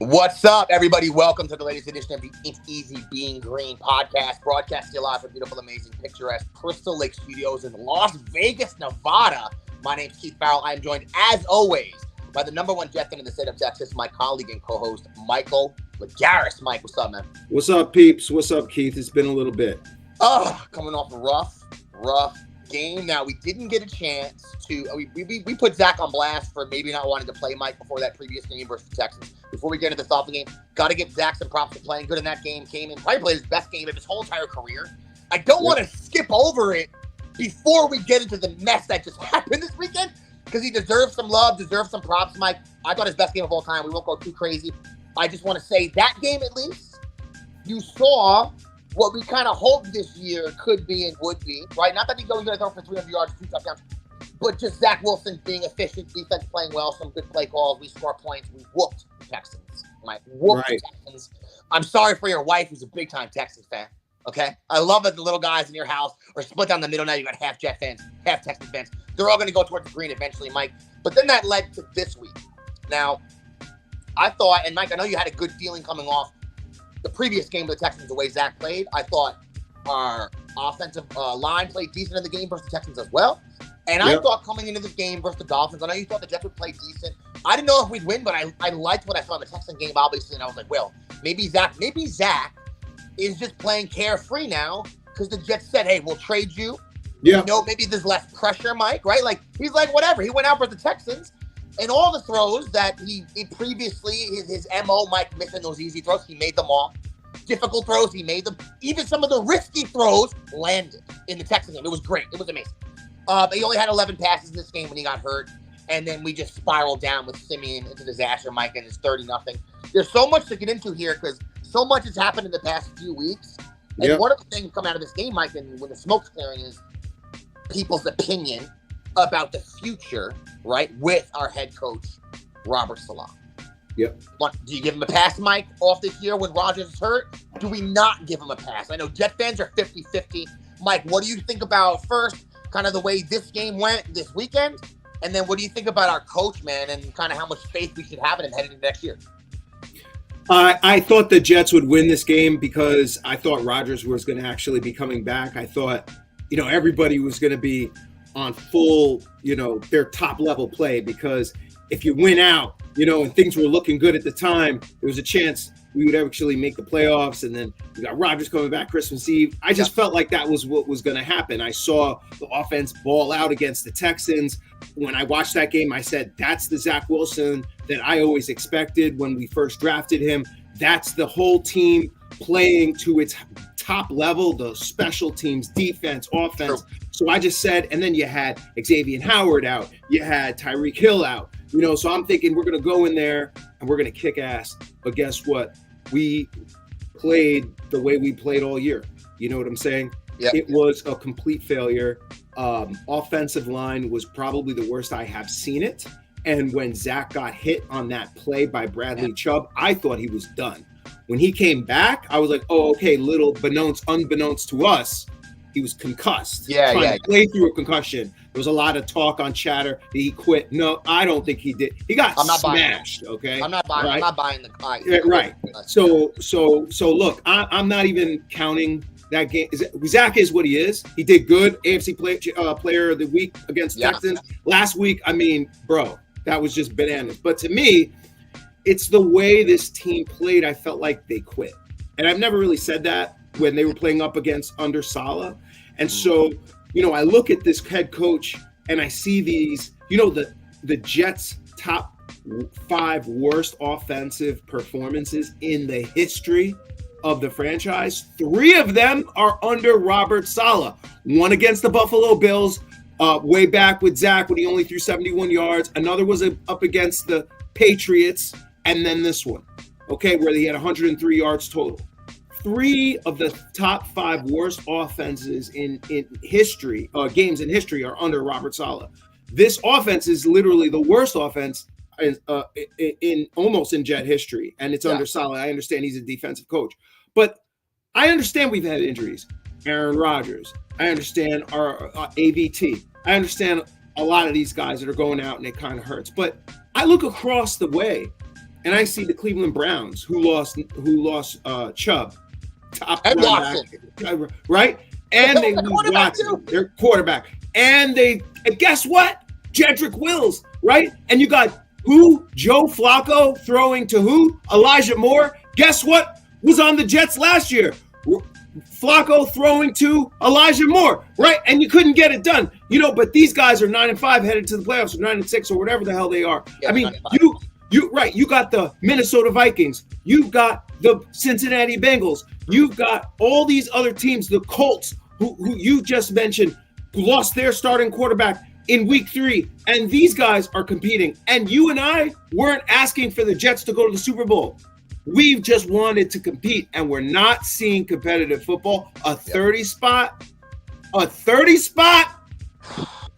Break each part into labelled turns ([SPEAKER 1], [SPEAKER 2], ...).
[SPEAKER 1] What's up, everybody? Welcome to the latest edition of the It's Easy Being Green podcast, broadcasting live from beautiful, amazing, picturesque Crystal Lake Studios in Las Vegas, Nevada. My name's Keith Farrell. I am joined, as always, by the number one Jet fan in the state of Texas, my colleague and co-host, Michael Lagaris. Mike, what's up, man?
[SPEAKER 2] What's up, peeps? What's up, Keith? It's been a little bit.
[SPEAKER 1] Coming off a rough game. Now, we didn't get a chance to we put Zach on blast for maybe not wanting to play Mike before that previous game versus the Texans. Before we get into the Dolphin game, got to give Zach some props for playing good in that game. Came in, probably played his best game of his whole entire career. I don't want to skip over it before we get into the mess that just happened this weekend, because he deserves some love, deserves some props, Mike. I thought his best game of all time. We won't go too crazy. I just want to say that game, at least, you saw what we kind of hoped this year could be and would be, right? Not that he's going to throw for 300 yards, 2 touchdowns, but just Zach Wilson being efficient, defense playing well, some good play calls. We score points. We whooped the Texans. The Texans. I'm sorry for your wife, who's a big-time Texans fan, okay? I love that the little guys in your house are split down the middle now. You got half Jet fans, half Texans fans. They're all going to go towards the green eventually, Mike. But then that led to this week. Now, I thought, and Mike, I know you had a good feeling coming off the previous game of the Texans, the way Zach played. I thought our offensive line played decent in the game versus the Texans as well. And I thought coming into this game versus the Dolphins, I know you thought the Jets would play decent. I didn't know if we'd win, but I liked what I saw in the Texan game, obviously. And I was like, well, maybe Zach is just playing carefree now because the Jets said, hey, we'll trade you.
[SPEAKER 2] Yeah.
[SPEAKER 1] You know, maybe there's less pressure, Mike, right? Like, he's like, whatever. He went out for the Texans. And all the throws that he previously, his MO, Mike, missing those easy throws, he made them all. Difficult throws, he made them. Even some of the risky throws landed in the Texans game. It was great. It was amazing. But he only had 11 passes in this game when he got hurt. And then we just spiraled down with Simeon into disaster, Mike, and it's 30-0. There's so much to get into here because so much has happened in the past few weeks. And one of the things coming out of this game, Mike, and when the smoke's clearing, is people's opinion about the future, right, with our head coach, Robert Saleh.
[SPEAKER 2] Yep.
[SPEAKER 1] Do you give him a pass, Mike, off this year when Rodgers is hurt? Do we not give him a pass? I know Jet fans are 50-50. Mike, what do you think about, first, kind of the way this game went this weekend? And then what do you think about our coach, man, and kind of how much faith we should have in him heading into next year?
[SPEAKER 2] I thought the Jets would win this game because I thought Rodgers was going to actually be coming back. I thought, everybody was going to be on full, their top level play, because if you win out, and things were looking good at the time, there was a chance we would actually make the playoffs. And then we got Rodgers coming back Christmas Eve. I just felt like that was what was going to happen. I saw the offense ball out against the Texans. When I watched that game, I said, that's the Zach Wilson that I always expected when we first drafted him. That's the whole team playing to its top level, the special teams, defense, offense. True. So I just said, and then you had Xavier Howard out, you had Tyreek Hill out, so I'm thinking we're going to go in there and we're going to kick ass. But guess what? We played the way we played all year. You know what I'm saying? Yep. It was a complete failure. Offensive line was probably the worst I have seen it. And when Zach got hit on that play by Bradley Chubb, I thought he was done. When he came back, I was like, oh, okay, unbeknownst to us, he was concussed. Trying to play through a concussion. There was a lot of talk on chatter that he quit. No, I don't think he did. He got smashed, okay?
[SPEAKER 1] I'm not buying.
[SPEAKER 2] Right?
[SPEAKER 1] I'm not buying the
[SPEAKER 2] right. So look, I'm not even counting that game. Zach is what he is. He did good. AFC player of the week against Texans. Last week, bro, that was just bananas. But to me, it's the way this team played. I felt like they quit. And I've never really said that when they were playing up against under Saleh. And so, I look at this head coach and I see these, the Jets' top 5 worst offensive performances in the history of the franchise. 3 of them are under Robert Saleh. One against the Buffalo Bills, way back with Zach when he only threw 71 yards. Another was up against the Patriots. And then this one, where he had 103 yards total. 3 of the top 5 worst offenses in history, games in history, are under Robert Saleh. This offense is literally the worst offense in almost in Jet history, and it's under Saleh. I understand he's a defensive coach, but I understand we've had injuries. Aaron Rodgers. I understand our A.E.B.E. I understand a lot of these guys that are going out and it kind of hurts. But I look across the way and I see the Cleveland Browns, who lost Chubb, top
[SPEAKER 1] And
[SPEAKER 2] linebacker, right? And they lose Watson, their quarterback. And guess what? Jedrick Wills, right? And you got who? Joe Flacco throwing to who? Elijah Moore. Guess what was on the Jets last year? Flacco throwing to Elijah Moore, right? And you couldn't get it done, But these guys are 9-5 headed to the playoffs, or 9-6, or whatever the hell they are. Yeah, I mean, you got the Minnesota Vikings, you've got the Cincinnati Bengals, you've got all these other teams, the Colts, who you just mentioned, who lost their starting quarterback in week 3, and these guys are competing. And you and I weren't asking for the Jets to go to the Super Bowl. We've just wanted to compete, and we're not seeing competitive football. A 30 spot.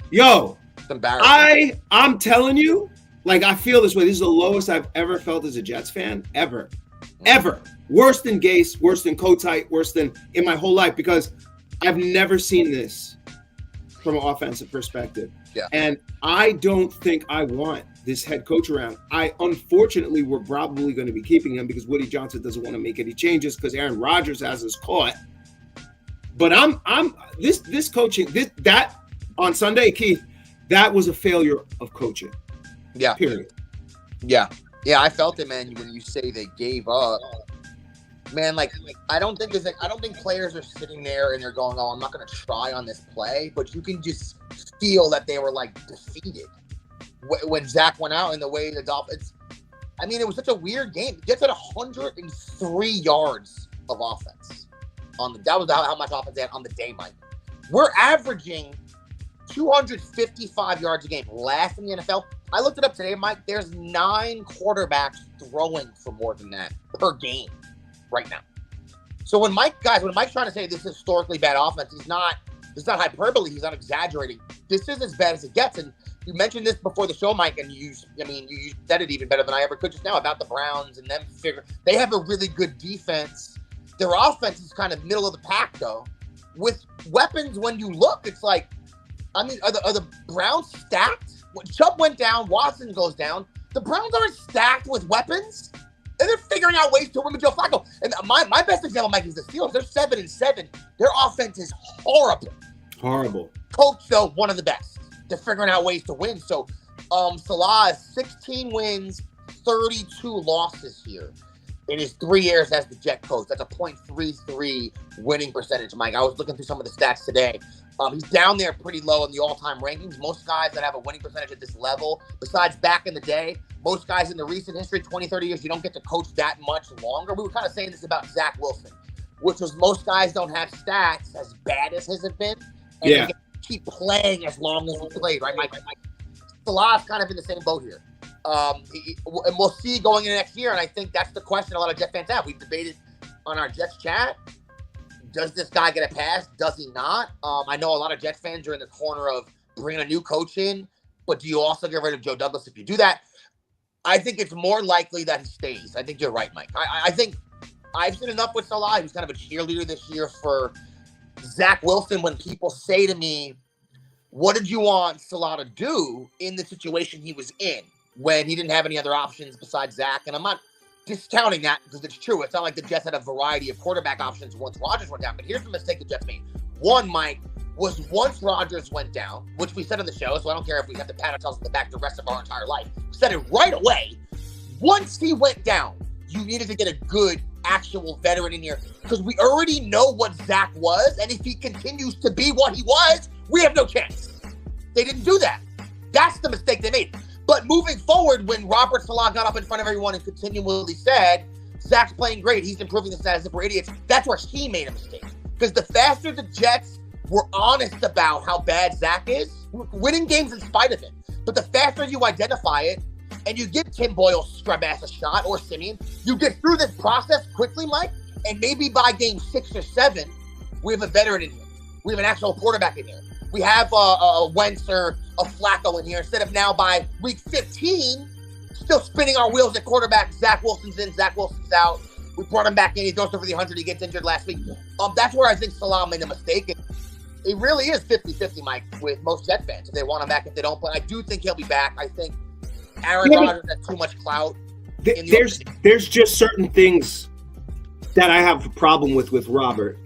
[SPEAKER 2] Yo,
[SPEAKER 1] it's embarrassing.
[SPEAKER 2] I'm telling you, I feel this way. This is the lowest I've ever felt as a Jets fan, ever. Worse than Gase, worse than Kotite, worse than in my whole life, because I've never seen this from an offensive perspective.
[SPEAKER 1] Yeah.
[SPEAKER 2] And I don't think I want this head coach around. Unfortunately, we're probably going to be keeping him because Woody Johnson doesn't want to make any changes because Aaron Rodgers has us caught. But this coaching, that on Sunday, Keith, that was a failure of coaching.
[SPEAKER 1] Yeah.
[SPEAKER 2] Period.
[SPEAKER 1] Yeah. Yeah, I felt it, man, when you say they gave up. Man, I don't think players are sitting there and they're going, "Oh, I'm not going to try on this play," but you can just feel that they were defeated when Zach went out and the way the Dolphins. I mean, it was such a weird game. Jets had 103 yards of offense that was how much offense they had on the day, Mike. We're averaging 255 yards a game, last in the NFL. I looked it up today, Mike. There's 9 quarterbacks throwing for more than that per game right now. So when Mike's trying to say this is historically bad offense, it's not hyperbole. He's not exaggerating. This is as bad as it gets. And you mentioned this before the show, Mike, and you said it even better than I ever could just now about the Browns and them they have a really good defense. Their offense is kind of middle of the pack, though. With weapons, when you look, it's are the Browns stacked? When Chubb went down, Watson goes down. The Browns aren't stacked with weapons. And they're figuring out ways to win with Joe Flacco. And my best example, Mike, is the Steelers. They're 7-7. Their offense is horrible.
[SPEAKER 2] Horrible.
[SPEAKER 1] Coach, though, one of the best. They're figuring out ways to win. So, Salah has 16 wins, 32 losses here in his 3 years as the Jet coach. That's a .33 winning percentage, Mike. I was looking through some of the stats today. He's down there pretty low in the all-time rankings. Most guys that have a winning percentage at this level, besides back in the day, most guys in the recent history, 20, 30 years, you don't get to coach that much longer. We were kind of saying this about Zach Wilson, which was most guys don't have stats as bad as his have been. And they keep playing as long as he played, right, Mike? Salah's kind of in the same boat here. And we'll see going into next year, and I think that's the question a lot of Jet fans have. We've debated on our Jets chat. Does this guy get a pass? Does he not? I know a lot of Jets fans are in the corner of bringing a new coach in, but do you also get rid of Joe Douglas if you do that? I think it's more likely that he stays. I think you're right, Mike. I think I've seen enough with Salah. He was kind of a cheerleader this year for Zach Wilson. When people say to me, what did you want Salah to do in the situation he was in when he didn't have any other options besides Zach? And I'm not discounting that because it's true. It's not like the Jets had a variety of quarterback options once Rodgers went down. But here's the mistake the Jets made. One, Mike, was once Rodgers went down, which we said on the show, so I don't care if we have to pat ourselves on the back the rest of our entire life. We said it right away. Once he went down, you needed to get a good actual veteran in here because we already know what Zach was, and if he continues to be what he was, we have no chance. They didn't do that. That's the mistake they made. But moving forward, when Robert Salah got up in front of everyone and continually said, Zach's playing great, he's improving the status of we're idiots, that's where he made a mistake. Because the faster the Jets were honest about how bad Zach is, winning games in spite of him. But the faster you identify it, and you give Tim Boyle scrub ass a shot, or Simeon, you get through this process quickly, Mike, and maybe by game 6 or 7, we have a veteran in here. We have an actual quarterback in here. We have a Wentz or a Flacco in here, instead of now by week 15, still spinning our wheels at quarterback. Zach Wilson's in, Zach Wilson's out. We brought him back in. He goes over the 100. He gets injured last week. That's where I think Salah made a mistake. It really is 50-50, Mike, with most Jet fans. If they want him back, if they don't. But I do think he'll be back. I think Aaron Rodgers has too much clout.
[SPEAKER 2] There's just certain things that I have a problem with Robert.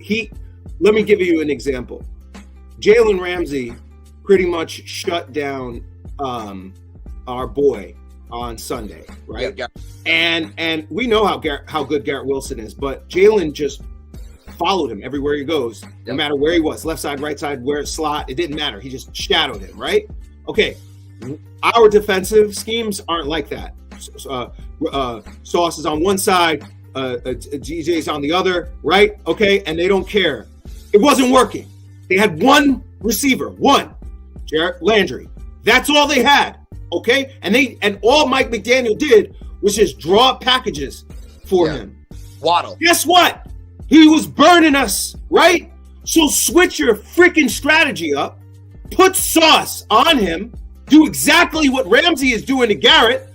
[SPEAKER 2] Let me give you an example. Jalen Ramsey pretty much shut down our boy on Sunday, right?
[SPEAKER 1] Yeah.
[SPEAKER 2] And we know how good Garrett Wilson is, but Jalen just followed him everywhere he goes, no matter where he was, left side, right side, where slot, it didn't matter. He just shadowed him, right? Okay, our defensive schemes aren't like that. Sauce is on one side, GJ's on the other, right? Okay, and they don't care. It wasn't working. They had one receiver, Jarrett Landry. That's all they had, okay? And all Mike McDaniel did was just draw up packages for him.
[SPEAKER 1] Waddle.
[SPEAKER 2] Guess what? He was burning us, right? So switch your freaking strategy up, put Sauce on him, do exactly what Ramsey is doing to Garrett,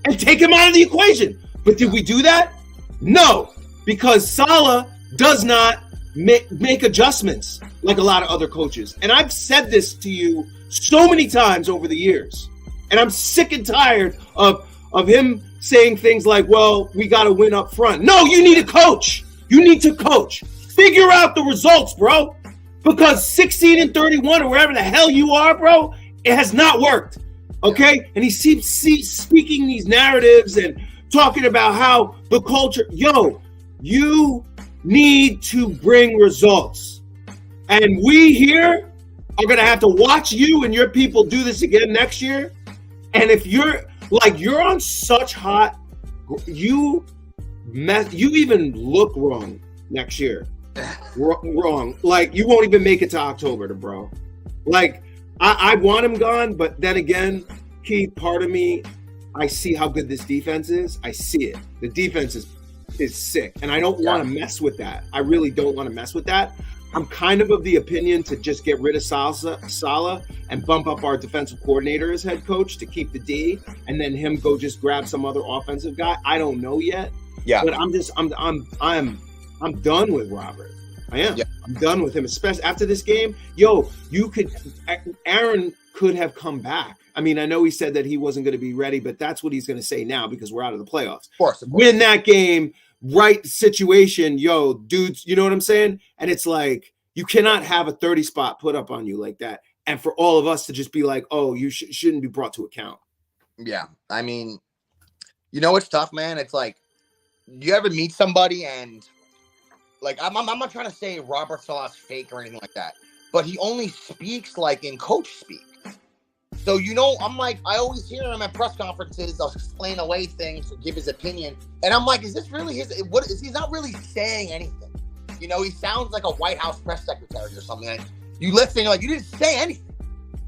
[SPEAKER 2] and take him out of the equation. But did we do that? No, because Saleh does not make adjustments like a lot of other coaches. And I've said this to you so many times over the years. And I'm sick and tired of him saying things like, well, we got to win up front. No, you need a coach. You need to coach. Figure out the results, bro. Because 16-31 or wherever the hell you are, bro, it has not worked. Okay? Yeah. And he keeps speaking these narratives and talking about how the culture, you need to bring results. And we here are going to have to watch you and your people do this again next year. And if you're on such hot, you even look wrong next year. Wrong. Like, you won't even make it to October, bro. Like, I want him gone, but then again, Keith, part of me, I see how good this defense is. I see it. The defense is sick, and I don't want to mess with that. I really don't want to mess with that. I'm kind of the opinion to just get rid of Saleh and bump up our defensive coordinator as head coach to keep the D, and then him go just grab some other offensive guy. I don't know yet. Yeah. But I'm done with Robert. I am. Yeah. I'm done with him, especially after this game. Aaron could have come back. I mean, I know he said that he wasn't going to be ready, but that's what he's going to say now because we're out of the playoffs. Of course. Win that game, right situation, dudes, you know what I'm saying? And it's like, you cannot have a 30 spot put up on you like that. And for all of us to just be like, oh, you shouldn't be brought to account.
[SPEAKER 1] Yeah. I mean, it's tough, man. It's like, you ever meet somebody and, like, I'm not trying to say Robert Saleh's fake or anything like that, but he only speaks like in coach speak. So, I'm like, I always hear him at press conferences. I'll explain away things or give his opinion. And I'm like, is this really he's not really saying anything. He sounds like a White House press secretary or something. Like, you listen, like, you didn't say anything.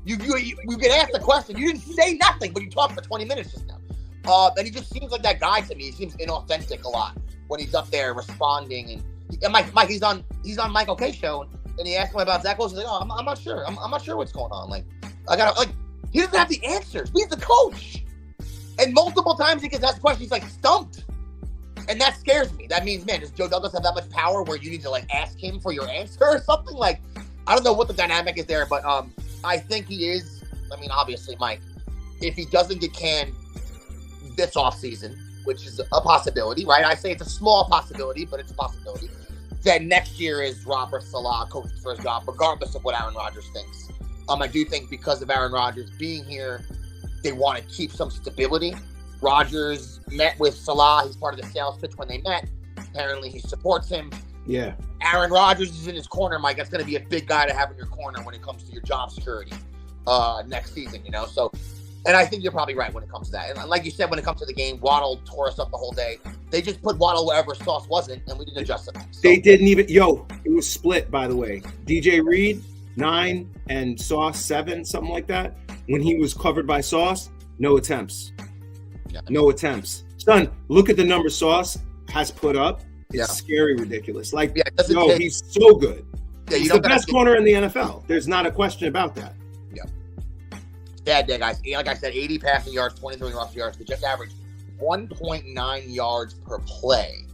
[SPEAKER 1] You get asked a question. You didn't say nothing, but you talked for 20 minutes just now. And he just seems like that guy to me. He seems inauthentic a lot when he's up there responding. And Mike, he's on Michael K show, and he asked him about Zach Wilson. He's like, I'm not sure. I'm not sure what's going on. Like, he doesn't have the answers. He's the coach. And multiple times he gets asked questions, he's like stumped. And that scares me. That means, man, does Joe Douglas have that much power where you need to like ask him for your answer or something? Like, I don't know what the dynamic is there, but I think he is. I mean, obviously, Mike, if he doesn't get canned this offseason, which is a possibility, right? I say it's a small possibility, but it's a possibility. Then next year is Robert Saleh coaching for his job, regardless of what Aaron Rodgers thinks. I do think because of Aaron Rodgers being here, they want to keep some stability. Rodgers met with Saleh. He's part of the sales pitch when they met. Apparently, he supports him. Yeah. Aaron Rodgers is in his corner, Mike. That's going to be a big guy to have in your corner when it comes to your job security next season, So, and I think you're probably right when it comes to that. And like you said, when it comes to the game, Waddle tore us up the whole day. They just put Waddle wherever Sauce wasn't, and we didn't adjust it. So,
[SPEAKER 2] they didn't even, it was split, by the way. DJ Reed, 9, and Sauce, 7, something like that. When he was covered by Sauce, no attempts. Yeah. No attempts. Son, look at the number Sauce has put up. It's scary ridiculous. Like, he's so good. Yeah, he's the best corner in the NFL. There's not a question about that.
[SPEAKER 1] Yeah. Bad day, guys. Like I said, 80 passing yards, 23 rushing yards. They just averaged 1.9 yards per play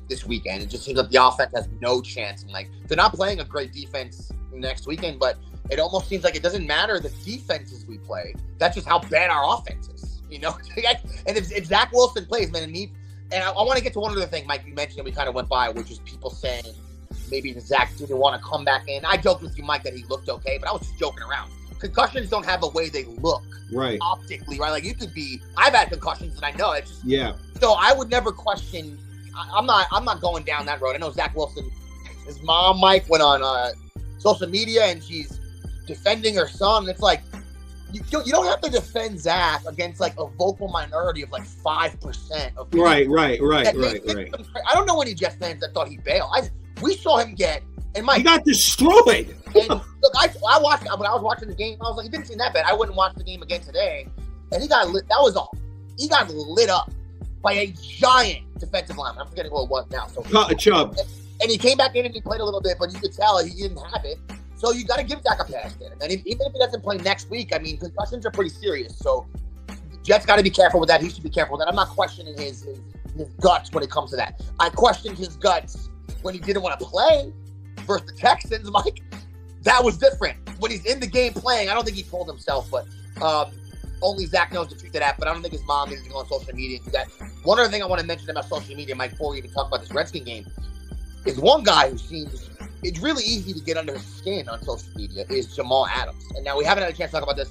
[SPEAKER 1] this weekend. It just seems like the offense has no chance. And like, they're not playing a great defense next weekend, but it almost seems like it doesn't matter the defenses we play. That's just how bad our offense is. You know, and if Zach Wilson plays, man, and I want to get to one other thing, Mike, you mentioned, and we kind of went by, which is people saying maybe Zach didn't want to come back in. I joked with you, Mike, that he looked okay, but I was just joking around. Concussions don't have a way they look optically, right? Like you could be. I've had concussions, and I know it's just, So I would never question. I'm not going down that road. I know Zach Wilson. His mom, Mike, went on social media, and she's defending her son. It's like you don't have to defend Zach against like a vocal minority of like 5% of people. Right. I don't know any Jets fans that thought he bailed. We saw him get, and Mike,
[SPEAKER 2] he got destroyed.
[SPEAKER 1] And look, I watched when I was watching the game. I was like, it didn't seem that bad. I wouldn't watch the game again today. And he got lit. That was all. He got lit up by a giant defensive lineman. I'm forgetting who it was now. So
[SPEAKER 2] Chubb.
[SPEAKER 1] And he came back in and he played a little bit, but you could tell he didn't have it. So you got to give Zach a pass there. And even if he doesn't play next week, I mean, concussions are pretty serious. So Jets got to be careful with that. He should be careful with that. I'm not questioning his guts when it comes to that. I questioned his guts when he didn't want to play versus the Texans, Mike. That was different. When he's in the game playing, I don't think he told himself, but only Zach knows the truth of that. But I don't think his mom needs to go on social media and do that. One other thing I want to mention about social media, Mike, before we even talk about this Redskin game, is one guy who seems it's really easy to get under his skin on social media is Jamal Adams. And now we haven't had a chance to talk about this.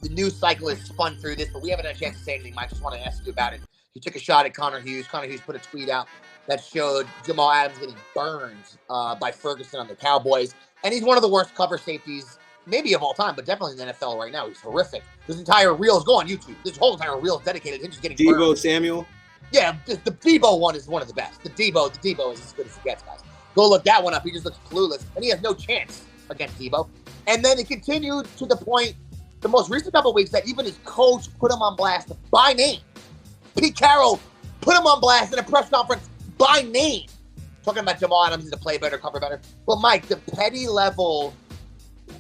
[SPEAKER 1] The news cycle is spun through this, but we haven't had a chance to say anything. Mike, I just want to ask you about it. He took a shot at Connor Hughes. Connor Hughes put a tweet out that showed Jamal Adams getting burned by Ferguson on the Cowboys. And he's one of the worst cover safeties, maybe of all time, but definitely in the NFL right now. He's horrific. His entire reel is go on YouTube. This whole entire reel is dedicated to him just getting burned.
[SPEAKER 2] Deebo Samuel?
[SPEAKER 1] Yeah, the Deebo one is one of the best. The Deebo is as good as it gets, guys. Go look that one up. He just looks clueless, and he has no chance against Deebo. And then it continued to the point, the most recent couple of weeks, that even his coach put him on blast by name. Pete Carroll put him on blast in a press conference by name. Talking about Jamal Adams, he's to play better, cover better. But Mike, the petty level,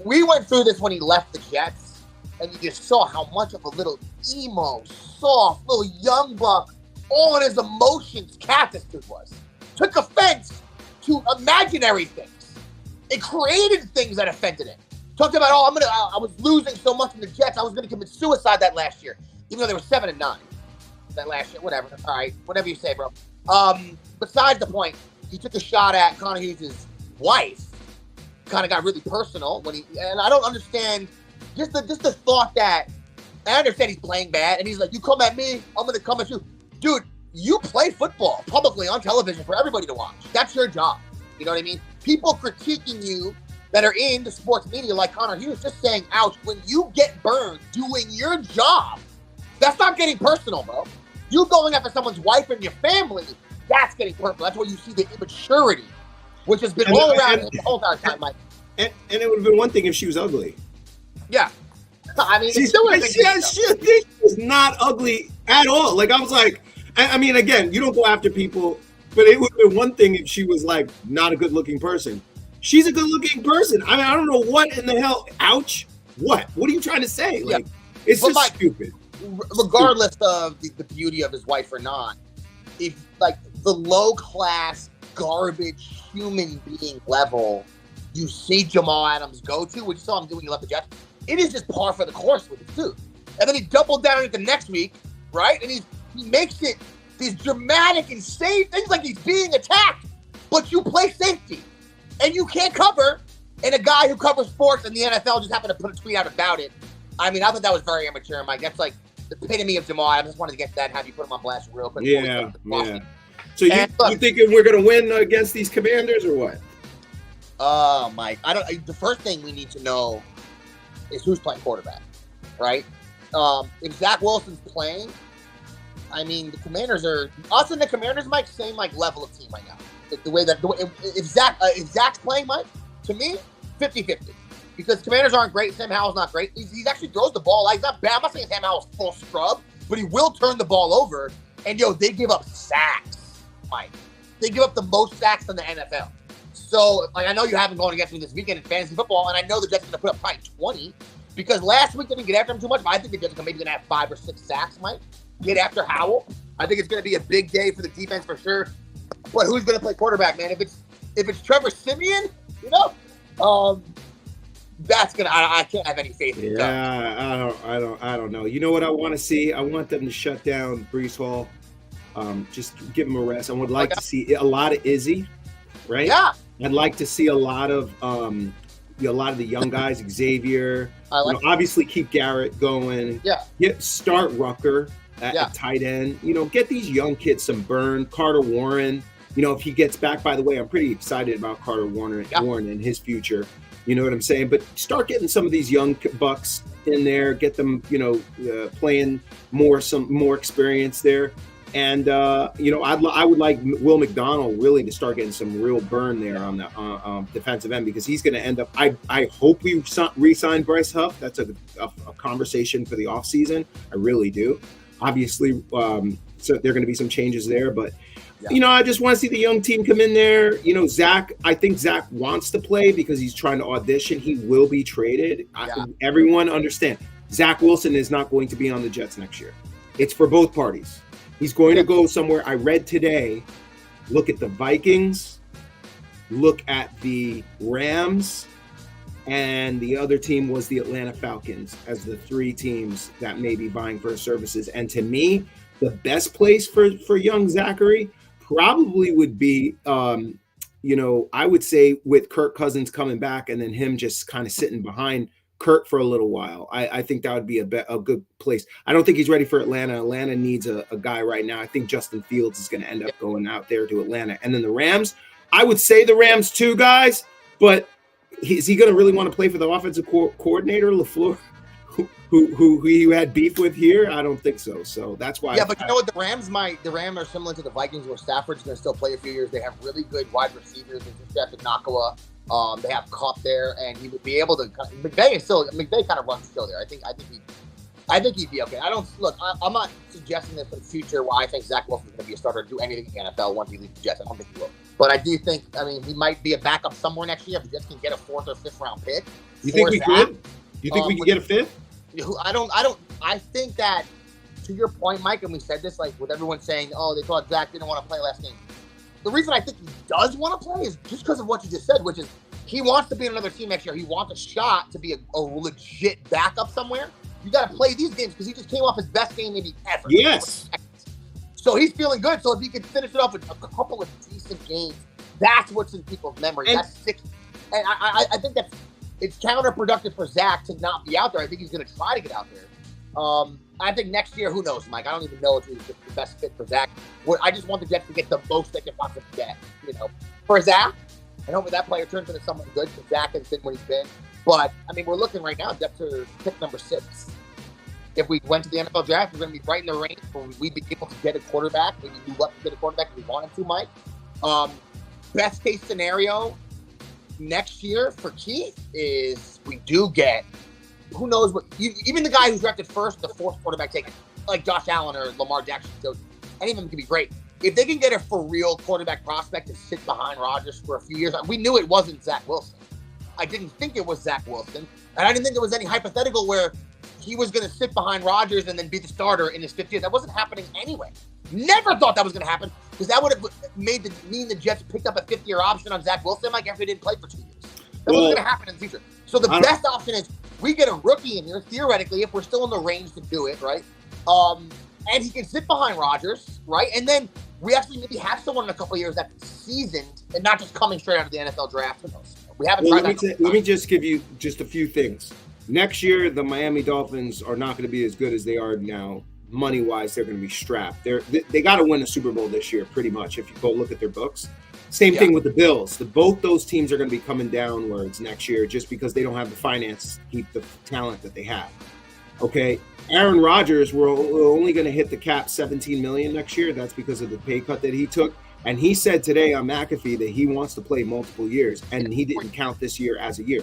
[SPEAKER 1] we went through this when he left the Jets, and you just saw how much of a little emo, soft, little young buck, all in his emotions, Cactus dude was. Took offense to imaginary things. It created things that offended him. Talked about, I was losing so much in the Jets, I was going to commit suicide that last year, even though they were 7-9 that last year. Whatever. All right, whatever you say, bro. Besides the point, he took a shot at Connor Hughes' wife. Kind of got really personal and I don't understand just the thought that, I understand he's playing bad, and he's like, you come at me, I'm going to come at you. Dude, you play football publicly on television for everybody to watch. That's your job. You know what I mean? People critiquing you that are in the sports media like Connor Hughes just saying, ouch, when you get burned doing your job, that's not getting personal, bro. You going after someone's wife and your family, that's getting personal. That's where you see the immaturity, which has been all around the whole entire time, Mike.
[SPEAKER 2] And it would have been one thing if she was ugly.
[SPEAKER 1] Yeah. I mean, she
[SPEAKER 2] was not ugly at all. Like, I was like, I mean, again, you don't go after people, but it would have been one thing if she was like not a good-looking person. She's a good-looking person. I mean, I don't know what in the hell. Ouch. What? What are you trying to say? Like, it's just Mike, stupid.
[SPEAKER 1] Regardless of the beauty of his wife or not, if like the low-class, garbage human being level you see Jamal Adams go to, which you saw him do when he left the Jets, it is just par for the course with it too. And then he doubled down at the next week, right? And he makes it these dramatic, insane things like he's being attacked, but you play safety and you can't cover. And a guy who covers sports in the NFL just happened to put a tweet out about it. I mean, I thought that was very immature, Mike. That's like the epitome of Jamal. I just wanted to get to that and have you put him on blast real quick.
[SPEAKER 2] Yeah. So you thinking we're going to win against these Commanders or what?
[SPEAKER 1] Mike, the first thing we need to know is who's playing quarterback, right? If Zach Wilson's playing, I mean, the Commanders are us and the Commanders, Mike, same like level of team right now. If Zach's playing, Mike, to me, 50-50. Because Commanders aren't great. Sam Howell's not great. He actually throws the ball. Like, he's not bad. I'm not saying Sam Howell's full scrub, but he will turn the ball over. And, they give up sacks, Mike. They give up the most sacks in the NFL. So, like, I know you haven't gone against me this weekend in fantasy football, and I know the Jets are going to put up probably 20 because last week they didn't get after him too much, but I think the Jets are maybe going to have 5 or 6 sacks, Mike. Get after Howell. I think it's going to be a big day for the defense for sure. But who's going to play quarterback, man? If it's Trevor Siemian, that's gonna. I can't have any faith in Doug.
[SPEAKER 2] Yeah, I don't know. You know what I want to see? I want them to shut down Brees Hall. Just give him a rest. I would like to see a lot of Izzy, right?
[SPEAKER 1] Yeah,
[SPEAKER 2] I'd like to see a lot of a lot of the young guys, Xavier. Obviously keep Garrett going.
[SPEAKER 1] Yeah.
[SPEAKER 2] Start Rucker at tight end. Get these young kids some burn. Carter Warren. If he gets back. By the way, I'm pretty excited about Carter Warren and his future. You know what I'm saying? But start getting some of these young bucks in there. Get them, playing some more experience there. And I would like Will McDonald really to start getting some real burn there on the defensive end, because he's going to end up. I hope we re-sign Bryce Huff. That's a conversation for the offseason. I really do. Obviously, so there are going to be some changes there, but I just want to see the young team come in there. Zach. I think Zach wants to play because he's trying to audition. He will be traded. Everyone understand. Zach Wilson is not going to be on the Jets next year. It's for both parties. He's going to go somewhere. I read today, look at the Vikings, look at the Rams, and the other team was the Atlanta Falcons as the three teams that may be vying for his services. And to me, the best place for young Zachary probably would be, I would say with Kirk Cousins coming back and then him just kind of sitting behind Kirk for a little while. I think that would be a good place. I don't think he's ready for Atlanta. Atlanta needs a guy right now. I think Justin Fields is going to end up going out there to Atlanta. And then the Rams, I would say the Rams too, guys, but is he going to really want to play for the offensive coordinator, LaFleur, who he had beef with here? I don't think so. So that's why.
[SPEAKER 1] Yeah, but you know what? The Rams are similar to the Vikings, where Stafford's going to still play a few years. They have really good wide receivers. They just drafted Nakua. They have Cup there, and he would be able to. McVay kind of runs still there. I think he'd be okay. I'm not suggesting this for the future where I think Zach Wilson's going to be a starter and do anything in the NFL once he leaves the Jets. I don't think he will. But I do think, he might be a backup somewhere next year if the Jets can get a 4th or 5th round pick.
[SPEAKER 2] You think we could? You think we could get a 5th?
[SPEAKER 1] I think that, to your point, Mike, and we said this, like, with everyone saying, they thought Zach didn't want to play last game. The reason I think he does want to play is just because of what you just said, which is he wants to be in another team next year. He wants a shot to be a legit backup somewhere. You got to play these games because he just came off his best game maybe ever.
[SPEAKER 2] Yes.
[SPEAKER 1] So he's feeling good. So if he can finish it off with a couple of decent games, that's what's in people's memory. That's 6. And I think it's counterproductive for Zach to not be out there. I think he's going to try to get out there. I think next year, who knows, Mike? I don't even know if he's the best fit for Zach. I just want the Jets to get the most they can possibly get, for Zach. And hopefully that player turns into someone good. Zach has been what he's been. But, we're looking right now, Jets are pick number 6. If we went to the NFL draft, we're going to be right in the range where we'd be able to get a quarterback, maybe move up to get a quarterback if we wanted to, Mike. Best case scenario next year for Keith is we do get, who knows what, even the guy who's drafted first, the 4th quarterback taken, like Josh Allen or Lamar Jackson, so any of them could be great. If they can get a for real quarterback prospect to sit behind Rodgers for a few years, we knew it wasn't Zach Wilson. I didn't think it was Zach Wilson, and I didn't think there was any hypothetical where he was going to sit behind Rodgers and then be the starter in his 5th year. That wasn't happening anyway. Never thought that was going to happen, because that would have mean the Jets picked up a 5th-year option on Zach Wilson, like after he didn't play for 2 years. That wasn't going to happen in the future. So the best option is we get a rookie in here, theoretically, if we're still in the range to do it, right? And he can sit behind Rodgers, right? And then we actually maybe have someone in a couple of years that's seasoned and not just coming straight out of the NFL draft. Who knows? We haven't tried that.
[SPEAKER 2] Let me just give you just a few things. Next year, the Miami Dolphins are not going to be as good as they are now. Money-wise, they're going to be strapped. They got to win a Super Bowl this year, pretty much, if you go look at their books. Same thing with the Bills. Both those teams are going to be coming downwards next year just because they don't have the finances to keep the talent that they have. Okay? Aaron Rodgers, we're only going to hit the cap $17 million next year. That's because of the pay cut that he took. And he said today on McAfee that he wants to play multiple years, and he didn't count this year as a year.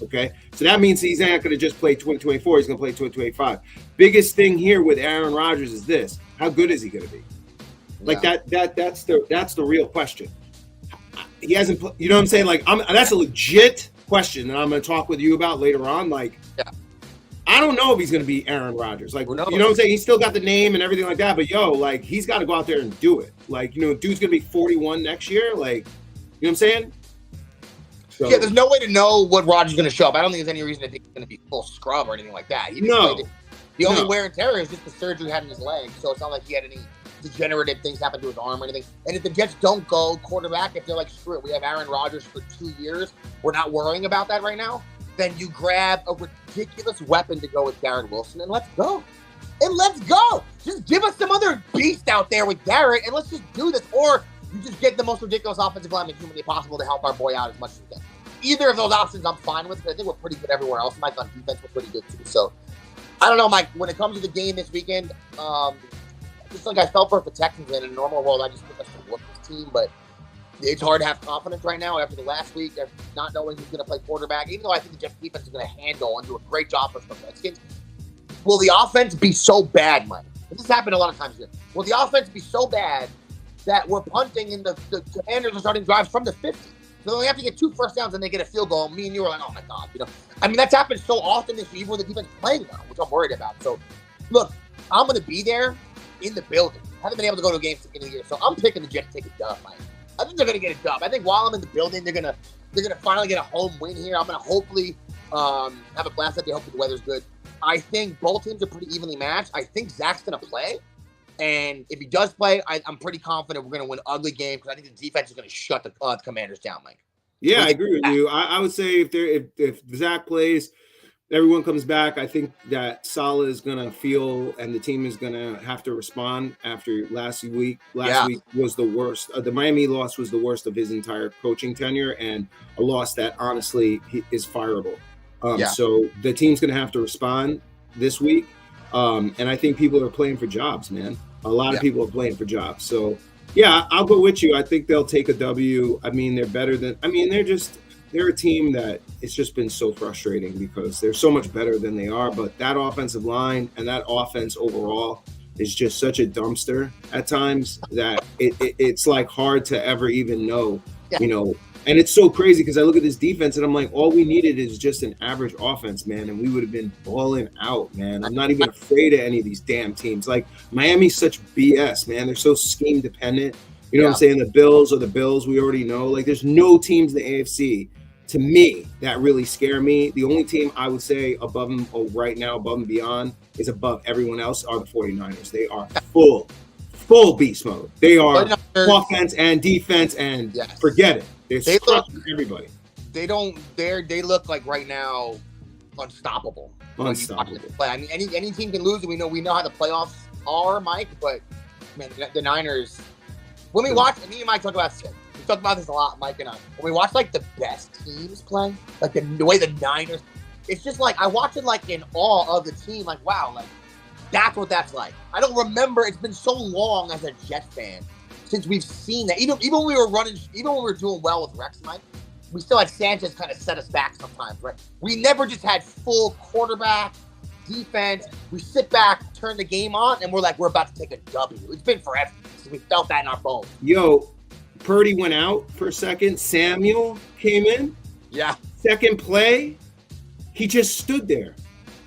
[SPEAKER 2] Okay, so that means he's not going to just play 2024. He's going to play 2025. Biggest thing here with Aaron Rodgers is this: how good is he going to be? Like that's the real question. He hasn't, you know what I'm saying? Like that's a legit question that I'm going to talk with you about later on. Like, I don't know if he's going to be Aaron Rodgers. Like, you know what I'm saying? He's still got the name and everything like that. But like he's got to go out there and do it. Like, dude's going to be 41 next year. Like, you know what I'm saying? So,
[SPEAKER 1] yeah, there's no way to know what Rodgers is going to show up. I don't think there's any reason to think he's going to be full scrub or anything like that. He didn't play the only wear and tear is just the surgery he had in his leg. So it's not like he had any degenerative things happen to his arm or anything. And if the Jets don't go quarterback, if they're like, screw it, we have Aaron Rodgers for 2 years, we're not worrying about that right now, then you grab a ridiculous weapon to go with Garrett Wilson and let's go. And let's go. Just give us some other beast out there with Garrett and let's just do this. Or you just get the most ridiculous offensive lineman humanly possible to help our boy out as much as we can. Either of those options I'm fine with, because I think we're pretty good everywhere else. Mike, on defense, we're pretty good too. So, I don't know, Mike, when it comes to the game this weekend, just like I felt for the Texans in a normal world, I just think that's the worst team, but it's hard to have confidence right now after the last week, after not knowing who's going to play quarterback, even though I think the Jets defense is going to handle and do a great job for the Redskins. Will the offense be so bad, Mike? This has happened a lot of times here. Will the offense be so bad that we're punting and the Commanders are starting drives from the 50? So they have to get 2 first downs and they get a field goal. Me and you are like, oh my God, I mean, that's happened so often this year, even when the defense is playing well, which I'm worried about. So, look, I'm going to be there in the building. I haven't been able to go to a game in a year, so I'm picking the Jets to take a dub, Mike. I think they're going to get a dub. I think while I'm in the building, they're gonna finally get a home win here. I'm going to hopefully have a blast that day. Hopefully the weather's good. I think both teams are pretty evenly matched. I think Zach's going to play. And if he does play, I'm pretty confident we're going to win an ugly game because I think the defense is going to shut the Commanders down, Mike.
[SPEAKER 2] Yeah, I agree with you. I would say if Zach plays, everyone comes back. I think that Saleh is going to feel, and the team is going to have to respond after last week. Last week was the worst. The Miami loss was the worst of his entire coaching tenure, and a loss that honestly is fireable. So the team's going to have to respond this week. And I think people are playing for jobs, man. A lot of people are playing for jobs. So, yeah, I'll go with you. I think they'll take a W. I mean, they're a team that it's just been so frustrating because they're so much better than they are. But that offensive line and that offense overall is just such a dumpster at times that it's like hard to ever even know, And it's so crazy because I look at this defense and I'm like, all we needed is just an average offense, man, and we would have been balling out, man. I'm not even afraid of any of these damn teams. Like, Miami's such BS, man. They're so scheme dependent. You know what I'm saying? The Bills are the Bills. We already know. Like, there's no teams in the AFC, to me, that really scare me. The only team I would say above them, right now, above and beyond, is above everyone else are the 49ers. They are full beast mode. They are offense and defense, and forget it. They look everybody.
[SPEAKER 1] They look like right now unstoppable. I mean, any team can lose. We know how the playoffs are, Mike. But man, the Niners. When we watch, me and Mike talk about this a lot, Mike and I. When we watch like the best teams play, like the way the Niners, it's just like I watch it like in awe of the team. Like, wow, like that's what that's like. I don't remember. It's been so long as a Jets fan since we've seen that. Even when we were doing well with Rex, Mike, we still had Sanchez kind of set us back sometimes, right? We never just had full quarterback, defense. We sit back, turn the game on, and we're like, we're about to take a W. It's been forever since we felt that in our bones.
[SPEAKER 2] Yo, Purdy went out for a second. Samuel came in.
[SPEAKER 1] Yeah.
[SPEAKER 2] Second play, he just stood there.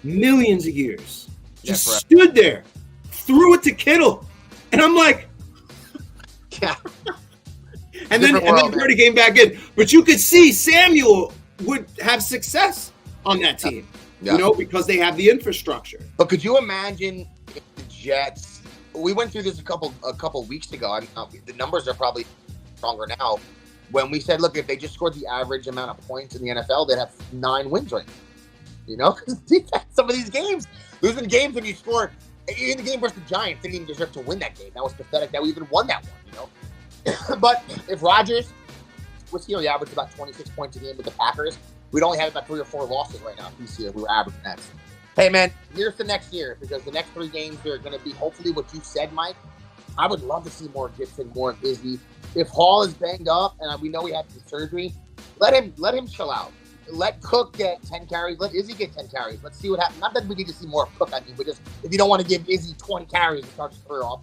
[SPEAKER 2] Millions of years. Just stood there. Threw it to Kittle. And I'm like,
[SPEAKER 1] yeah.
[SPEAKER 2] and then Purdy came back in. But you could see Samuel would have success on that team, because they have the infrastructure.
[SPEAKER 1] But could you imagine if the Jets? We went through this a couple weeks ago. The numbers are probably stronger now. When we said, look, if they just scored the average amount of points in the NFL, they'd have 9 wins right now. Because some of these games, losing games when you score. In the game versus the Giants, they didn't even deserve to win that game. That was pathetic that we even won that one, But if Rodgers was he averaged about 26 points a game with the Packers, we'd only have about 3 or 4 losses right now this year. We were averaging that. Hey, man, here's the next year because the next 3 games are going to be hopefully what you said, Mike. I would love to see more Gibson, more Izzy. If Hall is banged up and we know he had some surgery, let him chill out. Let Cook get 10 carries. Let Izzy get 10 carries. Let's see what happens. Not that we need to see more of Cook, but just if you don't want to give Izzy 20 carries and start his career off,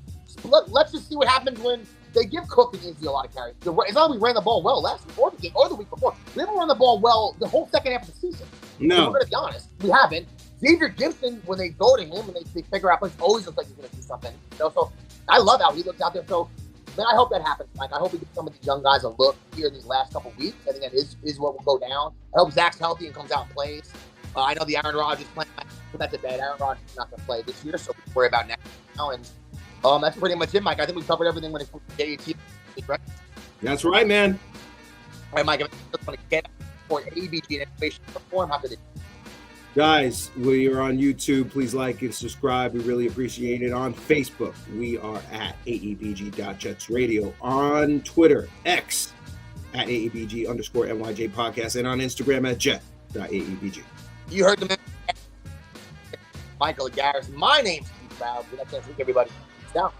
[SPEAKER 1] let's just see what happens when they give Cook and Izzy a lot of carries. It's not like we ran the ball well last week or the game or the week before. We haven't run the ball well the whole second half of the season.
[SPEAKER 2] No.
[SPEAKER 1] So we're going to be honest. We haven't. Xavier Gibson, when they go to him and they figure out, always looks like he's going to do something. So I love how he looks out there. So Man, I hope that happens, Mike. I hope we give some of these young guys a look here in these last couple weeks. I think that is what will go down. I hope Zach's healthy and comes out and plays. I know the Aaron Rodgers plan. Put that to bed. Aaron Rodgers is not going to play this year, so we worry about next now. And that's pretty much it, Mike. I think we covered everything when it comes to JAT. Right?
[SPEAKER 2] That's right, man.
[SPEAKER 1] All right, Mike. If you just want to get for A.E.B.E in information form, how could they?
[SPEAKER 2] Guys, we are on YouTube. Please like and subscribe. We really appreciate it. On Facebook, we are at aebg.jetsradio. On Twitter, X, at aebg_NYJ podcast. And on Instagram at jet.aebg.
[SPEAKER 1] You heard the man, Michael Garrison. My name's Steve Brown. Good night, everybody. Peace out.